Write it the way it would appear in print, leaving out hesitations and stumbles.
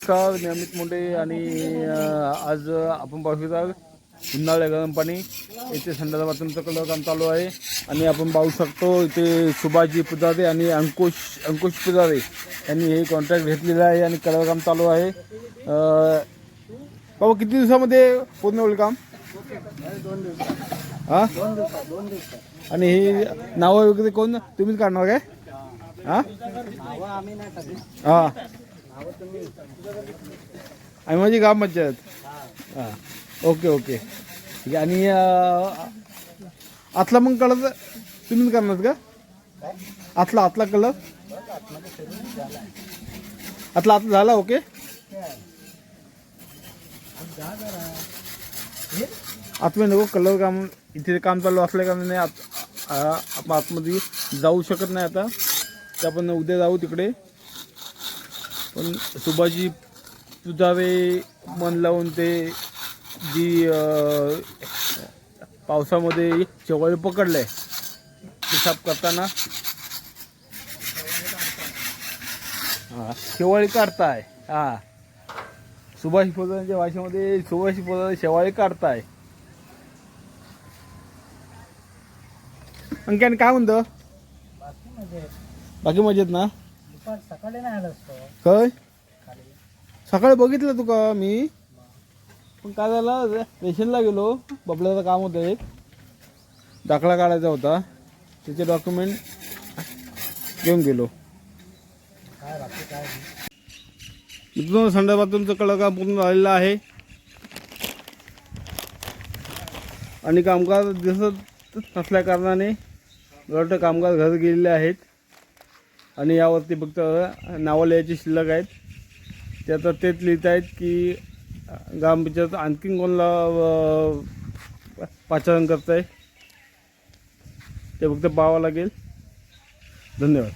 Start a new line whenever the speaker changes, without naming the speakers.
नमस्कार, नियमित मुंडे आणि आज आपण पाहू शकता उन्हाळ्या गरम पाणी इथे संडास बाथरूमचं कलर काम चालू आहे आणि आपण पाहू शकतो इथे सुभाषजी पुजारे आणि अंकुश पुजारे यांनी हे कॉन्ट्रॅक्ट घेतलेलं आहे आणि कलर काम चालू आहे. बाबा किती दिवसामध्ये पूर्ण होईल काम?
2 दिवसात.
हां
2 दिवसात.
आणि ही नावं वगैरे कोण तुम्हीच काढणार काय? हां
आम्ही नाही टाकली.
हां
तुम्ही
आणि माझी गाव मज्जात. हां ओके ओके ठीक आहे. आणि आतला मग कलर तुम्हीच करणार का? आतला कलर आतला झाला. ओके आतमध्ये नको कलर काम इथे काम चालू असल्या कारणाने आपण आतमध्ये जाऊ शकत नाही. आता ते आपण उद्या जाऊ तिकडे. पण सुभाषजी पुजारे मन लावून ते जी पावसामध्ये शेवाळी पकडले ते साफ करताना शेवाळी काढताय. हां सुभाष पुजाऱ्यांच्या भाषेमध्ये सुभाष पुजारे शेवाळी काढताय. आणखी काय म्हणतं? बाकी मजेत ना?
सकाळी नाही आलं असतो.
काय सकाळी बघितलं तुका मी, पण काय झालं रेशनला गेलो. बबल्याचं काम होतं, एक दाखला काढायचा होता, त्याचे डॉक्युमेंट घेऊन गेलो. मित्रांनो संडास बाथरूमचं कलर काम पूर्ण झालेलं आहे आणि कामगार दिसत नसल्या कारणाने गरट कामगार घर गेलेले आहेत आणि यावरती फक्त नावं लिहायची शिल्लक आहेत. ते आता तेच लिहित आहेत की ग्रामपंचायत आणखीन कोणाला पाचारण करत आहे ते फक्त पाहावं लागेल. धन्यवाद.